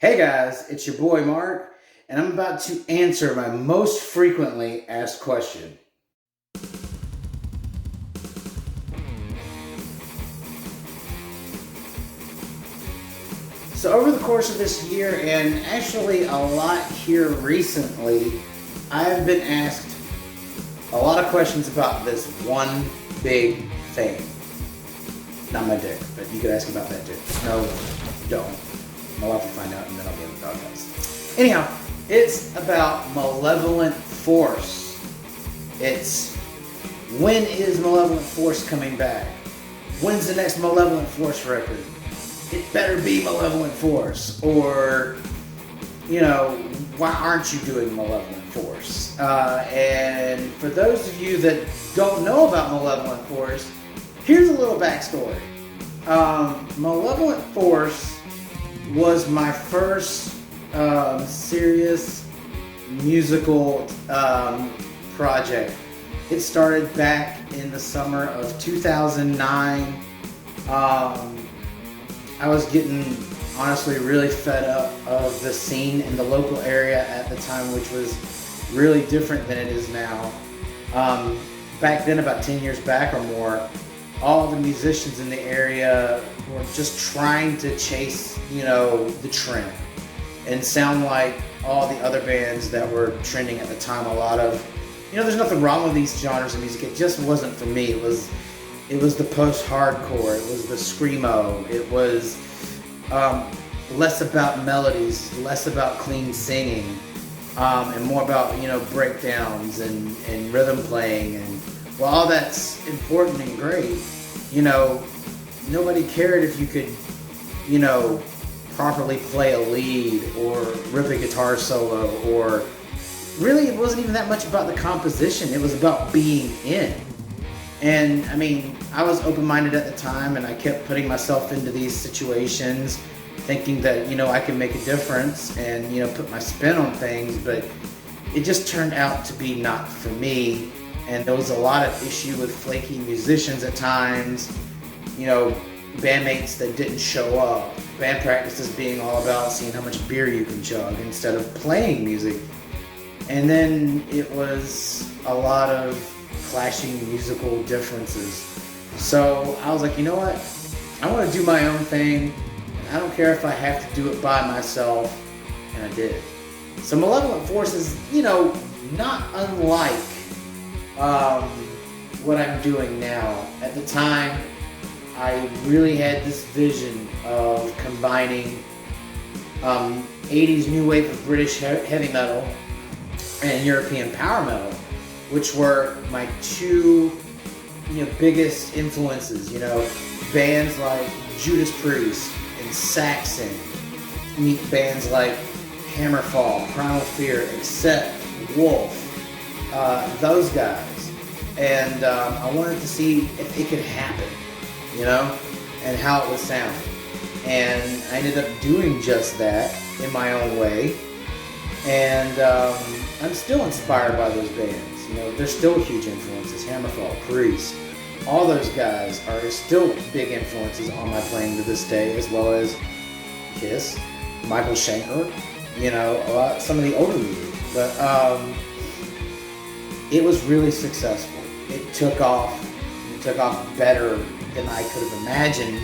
Hey guys, it's your boy Mark, and I'm about to answer my most frequently asked question. So over the course of this year, and actually a lot here recently, I have been asked a lot of questions about this one big thing. Not my dick, but you could ask about that too. No, don't. I'll have to find out and then I'll get the doghouse. Anyhow, it's about malevolent force. It's when is Malevolent Force coming back? When's the next Malevolent Force record? It better be Malevolent Force. Or, why aren't you doing Malevolent Force? And for those of you that don't know about Malevolent Force, here's a little backstory. Malevolent Force was my first serious musical project. It started back in the summer of 2009. I was getting honestly really fed up of the scene in the local area at the time, which was really different than it is now. Back then, about 10 years back or more, all the musicians in the area were just trying to chase, the trend and sound like all the other bands that were trending at the time. A lot of, there's nothing wrong with these genres of music. It just wasn't for me. It was the post-hardcore. It was the screamo. It was less about melodies, less about clean singing, and more about, breakdowns and rhythm playing. And while all that's important and great, nobody cared if you could, properly play a lead or rip a guitar solo, or really it wasn't even that much about the composition. It was about being in. And I was open-minded at the time, and I kept putting myself into these situations thinking that, I could make a difference and, put my spin on things, but it just turned out to be not for me. And there was a lot of issue with flaky musicians at times, bandmates that didn't show up, band practices being all about seeing how much beer you can chug instead of playing music. And then it was a lot of clashing musical differences. So I was like, you know what? I want to do my own thing, and I don't care if I have to do it by myself, and I did. So Malevolent Force is, not unlike what I'm doing now. At the time, I really had this vision of combining 80s new wave of British heavy metal and European power metal, which were my two biggest influences. Bands like Judas Priest and Saxon, meet bands like Hammerfall, Primal Fear, Accept, Wolf, those guys. And I wanted to see if it could happen, and how it would sound. And I ended up doing just that in my own way. And I'm still inspired by those bands. They're still huge influences. Hammerfall, Priest, all those guys are still big influences on my playing to this day, as well as Kiss, Michael Schenker, some of the older music. But it was really successful. It took off. It took off better than I could have imagined.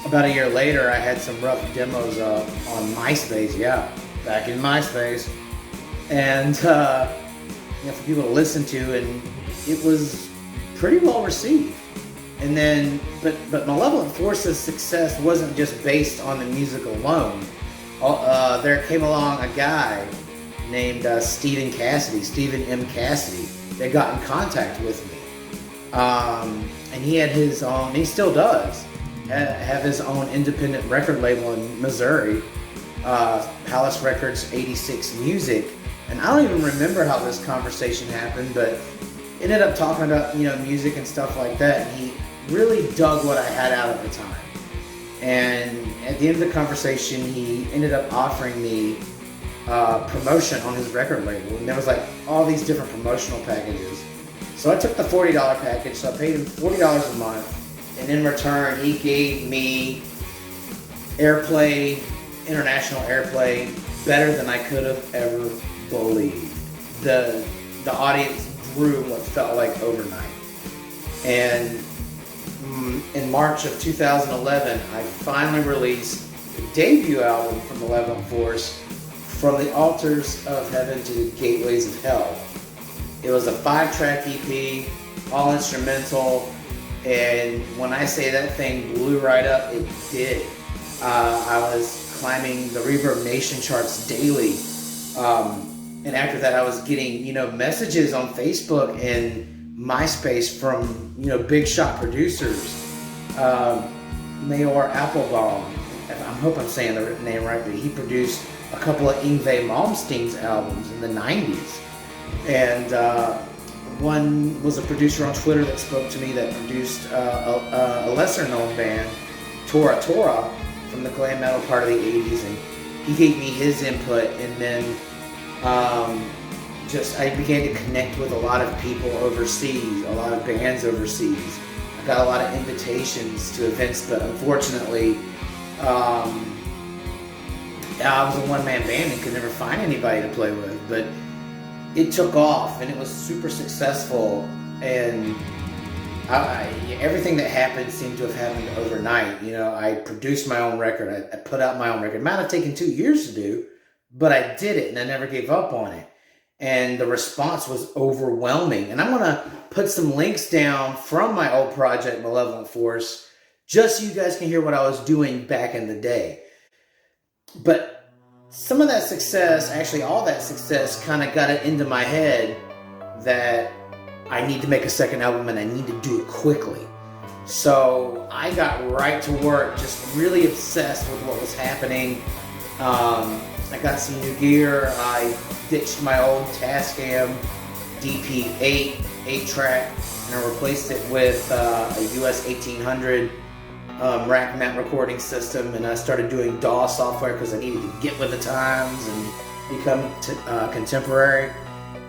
About a year later, I had some rough demos up on MySpace. Yeah, back in MySpace, and for people to listen to, and it was pretty well received. And then, but Malevolent Force's success wasn't just based on the music alone. There came along a guy named Stephen M. Cassidy, that got in contact with me. And he had his own, he still does, have his own independent record label in Missouri, Palace Records 86 Music. And I don't even remember how this conversation happened, but ended up talking about, music and stuff like that. And he really dug what I had out at the time. And at the end of the conversation, he ended up offering me promotion on his record label. And there was like all these different promotional packages. So I took the $40 package, so I paid him $40 a month, and in return he gave me airplay, international airplay, better than I could have ever believed. The audience grew what felt like overnight. And in March of 2011, I finally released the debut album from Malevolent Force, From the Altars of Heaven to the Gateways of Hell. It was a 5-track EP, all instrumental, and when I say that thing blew right up, it did. I was climbing the Reverb Nation charts daily, and after that I was getting, messages on Facebook and MySpace from, big shot producers. Mayor Applebaum, I hope I'm saying the name right, but he produced a couple of Yngwie Malmsteen's albums in the 90s. And one was a producer on Twitter that spoke to me that produced a lesser known band, Tora Tora, from the glam metal part of the 80s. And he gave me his input, and then I began to connect with a lot of people overseas, a lot of bands overseas. I got a lot of invitations to events, but unfortunately, I was a one-man band and could never find anybody to play with. But it took off, and it was super successful, and everything that happened seemed to have happened overnight. I produced my own record. I put out my own record. It might have taken 2 years to do, but I did it, and I never gave up on it. And the response was overwhelming. And I'm going to put some links down from my old project, Malevolent Force, just so you guys can hear what I was doing back in the day. But some of that success, actually all that success, kind of got it into my head that I need to make a second album and I need to do it quickly. So I got right to work, just really obsessed with what was happening. I got some new gear. I ditched my old Tascam DP8 8-track and I replaced it with a US 1800 rack mount recording system, and I started doing DAW software because I needed to get with the times and become contemporary.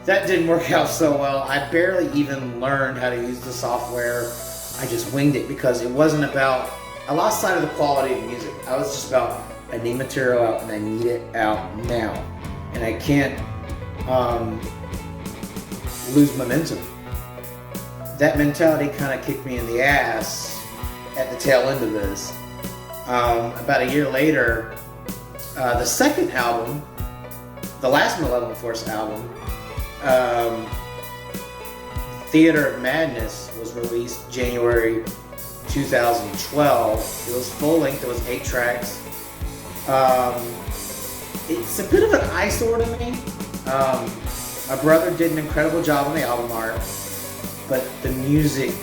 That didn't work out so well. I barely even learned how to use the software. I just winged it because it wasn't about, I lost sight of the quality of music. I was just about, I need material out and I need it out now. And I can't lose momentum. That mentality kind of kicked me in the ass at the tail end of this. About a year later, the second album, the last Malevolent Force album, Theater of Madness, was released January 2012. It was full length, it was 8 tracks. It's a bit of an eyesore to me. My brother did an incredible job on the album art, but the music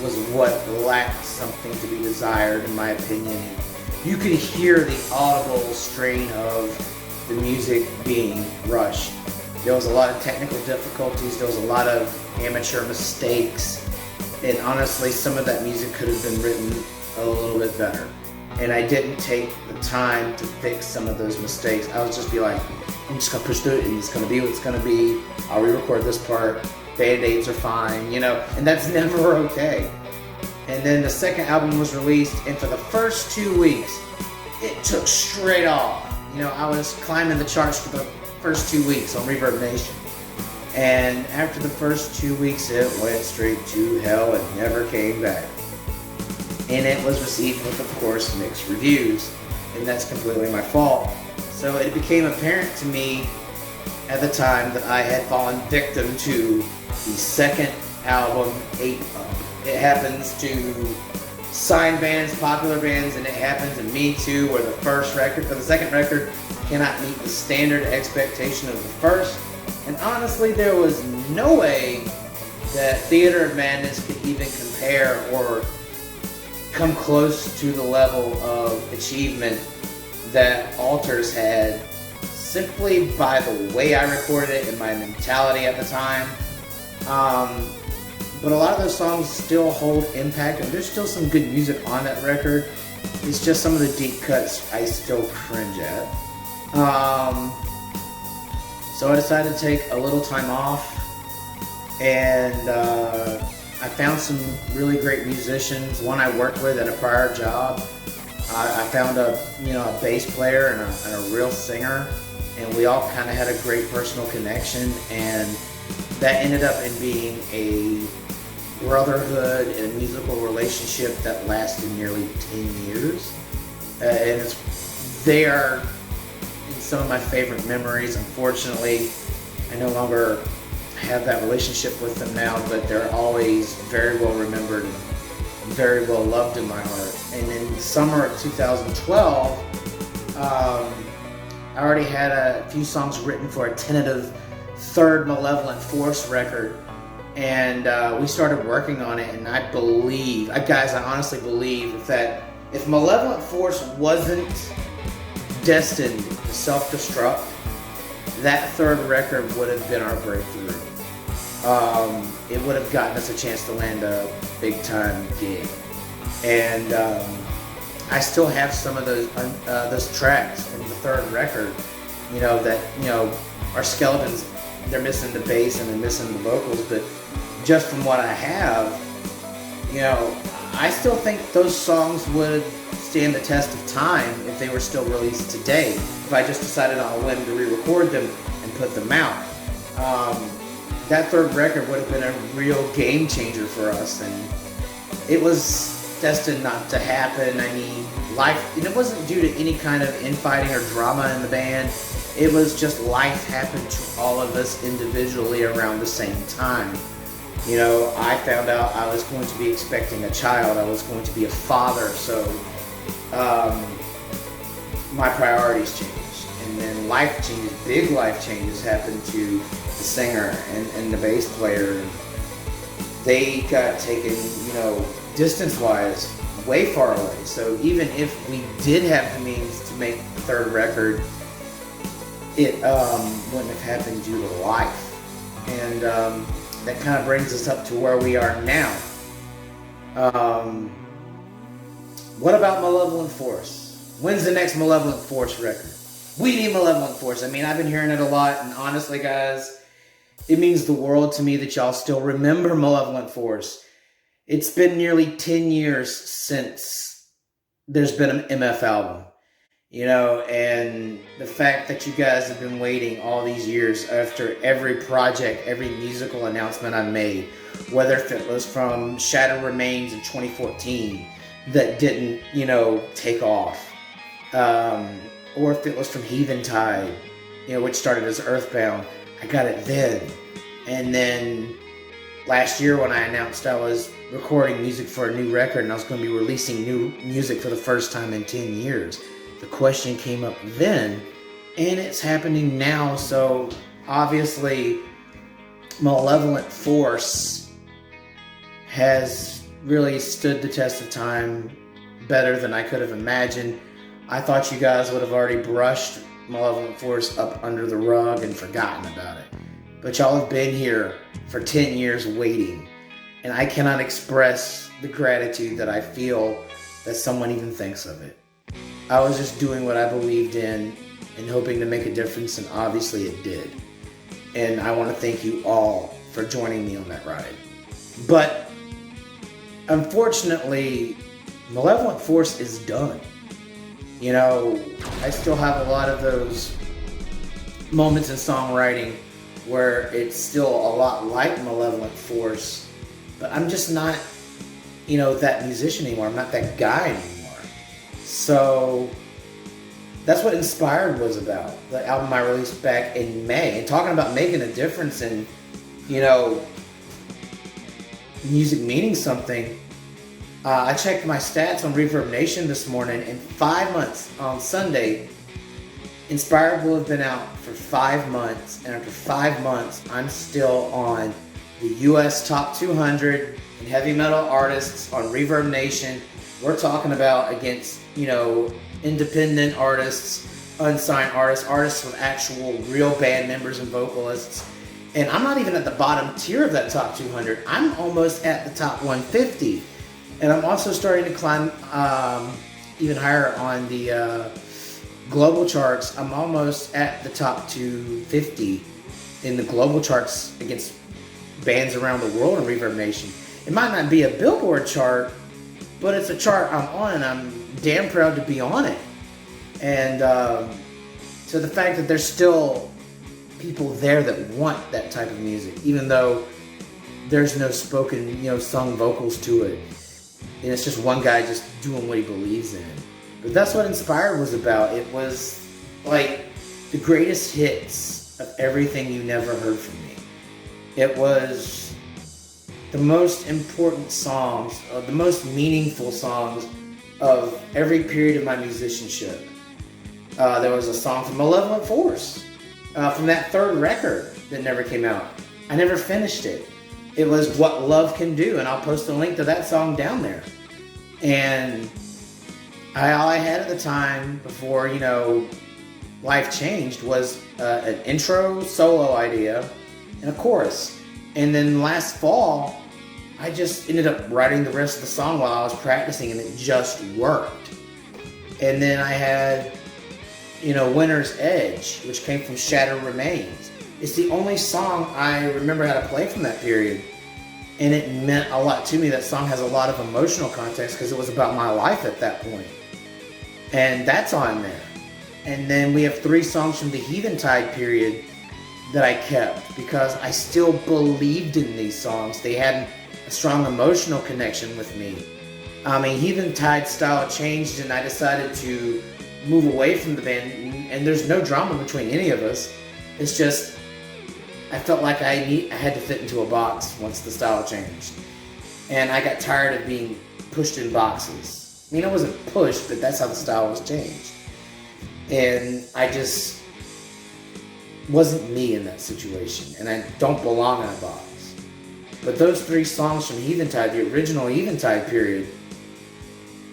was what lacked something to be desired, in my opinion. You could hear the audible strain of the music being rushed. There was a lot of technical difficulties, there was a lot of amateur mistakes, and honestly, some of that music could have been written a little bit better. And I didn't take the time to fix some of those mistakes. I would just be like, I'm just gonna push through it and it's gonna be what it's gonna be. I'll re-record this part, band-aids are fine, and that's never okay. And then the second album was released, and for the first 2 weeks, it took straight off. I was climbing the charts for the first 2 weeks on Reverb Nation. And after the first 2 weeks, it went straight to hell and never came back. And it was received with, of course, mixed reviews. And that's completely my fault. So it became apparent to me at the time that I had fallen victim to the second album, 8-Up. It happens to sign bands, popular bands, and it happened to me too, where the second record cannot meet the standard expectation of the first. And honestly, there was no way that Theater of Madness could even compare or come close to the level of achievement that Altars had, simply by the way I recorded it and my mentality at the time. But a lot of those songs still hold impact, and there's still some good music on that record. It's just some of the deep cuts I still cringe at. So I decided to take a little time off, and I found some really great musicians. One I worked with at a prior job I found a bass player and a real singer, and we all kind of had a great personal connection, and that ended up in being a brotherhood and a musical relationship that lasted nearly 10 years. And they are in some of my favorite memories. Unfortunately, I no longer have that relationship with them now, but they're always very well remembered and very well loved in my heart. And in the summer of 2012, I already had a few songs written for a tentative third Malevolent Force record, and we started working on it. And I honestly believe that if Malevolent Force wasn't destined to self-destruct, that third record would have been our breakthrough. It would have gotten us a chance to land a big-time gig. And I still have some of those tracks from the third record, that are skeletons. They're missing the bass and they're missing the vocals, but just from what I have, I still think those songs would stand the test of time if they were still released today, if I just decided on a whim to re-record them and put them out. That third record would have been a real game changer for us, and it was destined not to happen. I mean, and it wasn't due to any kind of infighting or drama in the band. It was just life happened to all of us individually around the same time. I found out I was going to be expecting a child. I was going to be a father, so my priorities changed. And then life changes, big life changes happened to the singer and the bass player. They got taken, distance-wise, way far away. So even if we did have the means to make the third record, it wouldn't have happened due to life. And that kind of brings us up to where we are now. What about Malevolent Force? When's the next Malevolent Force record? We need Malevolent Force. I mean, I've been hearing it a lot, and honestly, guys, it means the world to me that y'all still remember Malevolent Force. It's been nearly 10 years since there's been an MF album. And the fact that you guys have been waiting all these years after every project, every musical announcement I made, whether if it was from Shattered Remains in 2014 that didn't, take off, or if it was from Heathen Tide, which started as Earthbound, I got it then. And then last year when I announced I was recording music for a new record and I was going to be releasing new music for the first time in 10 years, the question came up then, and it's happening now. So obviously Malevolent Force has really stood the test of time better than I could have imagined. I thought you guys would have already brushed Malevolent Force up under the rug and forgotten about it. But y'all have been here for 10 years waiting, and I cannot express the gratitude that I feel that someone even thinks of it. I was just doing what I believed in and hoping to make a difference, and obviously it did. And I want to thank you all for joining me on that ride. But unfortunately, Malevolent Force is done. I still have a lot of those moments in songwriting where it's still a lot like Malevolent Force, but I'm just not, that musician anymore. I'm not that guy anymore. So that's what Inspired was about, the album I released back in May. And talking about making a difference and, music meaning something. I checked my stats on Reverb Nation this morning. In 5 months, on Sunday, Inspired will have been out for 5 months. And after 5 months, I'm still on the US Top 200 in heavy metal artists on Reverb Nation. We're talking about against, independent artists, unsigned artists, artists with actual real band members and vocalists. And I'm not even at the bottom tier of that top 200. I'm almost at the top 150. And I'm also starting to climb even higher on the global charts. I'm almost at the top 250 in the global charts against bands around the world in Reverb Nation. It might not be a Billboard chart, but it's a chart I'm on, and I'm damn proud to be on it. And so the fact that there's still people there that want that type of music, even though there's no spoken, sung vocals to it, and it's just one guy just doing what he believes in. But that's what Inspired was about. It was like the greatest hits of everything you never heard from me. It was the most important songs, the most meaningful songs of every period of my musicianship. There was a song from Malevolent Force, from that third record that never came out. I never finished it. It was What Love Can Do, and I'll post a link to that song down there. And all I had at the time before, life changed was an intro solo idea and a chorus. And then last fall, I just ended up writing the rest of the song while I was practicing, and it just worked. And then I had, Winter's Edge, which came from Shattered Remains. It's the only song I remember how to play from that period. And it meant a lot to me. That song has a lot of emotional context because it was about my life at that point. And that's on there. And then we have 3 songs from the Heathentide period that I kept because I still believed in these songs. They had a strong emotional connection with me. Heathentide style changed, and I decided to move away from the band. And there's no drama between any of us. It's just I felt like I had to fit into a box once the style changed. And I got tired of being pushed in boxes. I wasn't pushed, but that's how the style was changed. And I just wasn't me in that situation. And I don't belong in a box. But those 3 songs from Heathentide, the original Heathentide period,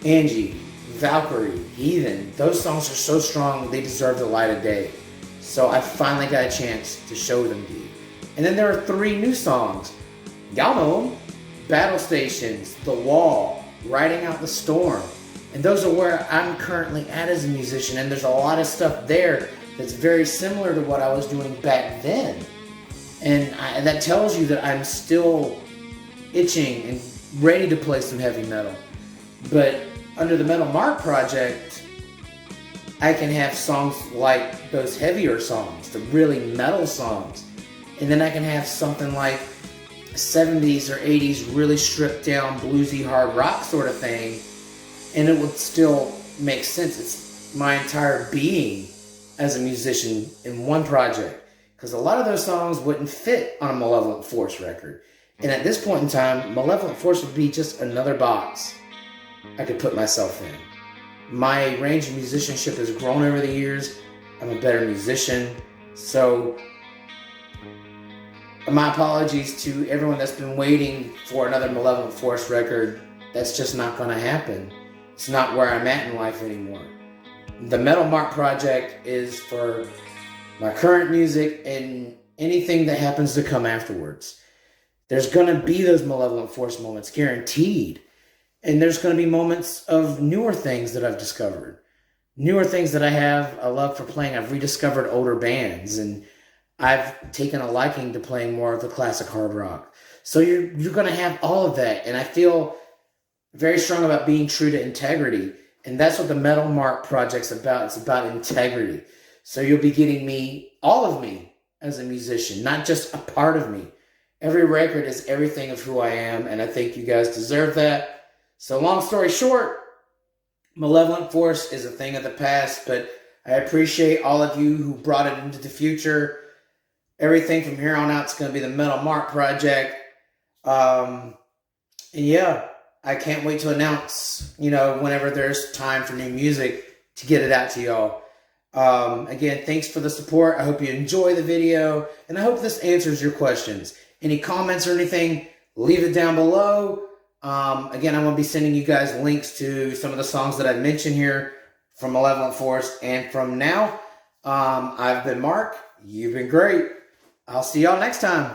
Angie, Valkyrie, Heathen, those songs are so strong, they deserve the light of day. So I finally got a chance to show them to you. And then there are 3 new songs. Y'all know them. Battle Stations, The Wall, Riding Out the Storm. And those are where I'm currently at as a musician. And there's a lot of stuff there that's very similar to what I was doing back then. And that tells you that I'm still itching and ready to play some heavy metal. But under the Metal Marc project, I can have songs like those heavier songs, the really metal songs. And then I can have something like 70s or 80s really stripped down bluesy hard rock sort of thing. And it would still make sense. It's my entire being as a musician in one project. Because a lot of those songs wouldn't fit on a Malevolent Force record. And at this point in time, Malevolent Force would be just another box I could put myself in. My range of musicianship has grown over the years. I'm a better musician. So my apologies to everyone that's been waiting for another Malevolent Force record. That's just not going to happen. It's not where I'm at in life anymore. The Metal Marc project is for my current music and anything that happens to come afterwards. There's going to be those Malevolent Force moments, guaranteed. And there's going to be moments of newer things that I've discovered. Newer things that I have a love for playing. I've rediscovered older bands, and I've taken a liking to playing more of the classic hard rock. So you're going to have all of that. And I feel very strong about being true to integrity. And that's what the Metal Marc project's about. It's about integrity. So you'll be getting me, all of me, as a musician, not just a part of me. Every record is everything of who I am, and I think you guys deserve that. So long story short, Malevolent Force is a thing of the past, but I appreciate all of you who brought it into the future. Everything from here on out is going to be the Metal Marc project. And yeah, I can't wait to announce, whenever there's time for new music to get it out to y'all. Again, thanks for the support. I hope you enjoy the video, and I hope this answers your questions. Any comments or anything, leave it down below. Again, I'm going to be sending you guys links to some of the songs that I mentioned here from Malevolent Force and from now. I've been Mark. You've been great. I'll see y'all next time.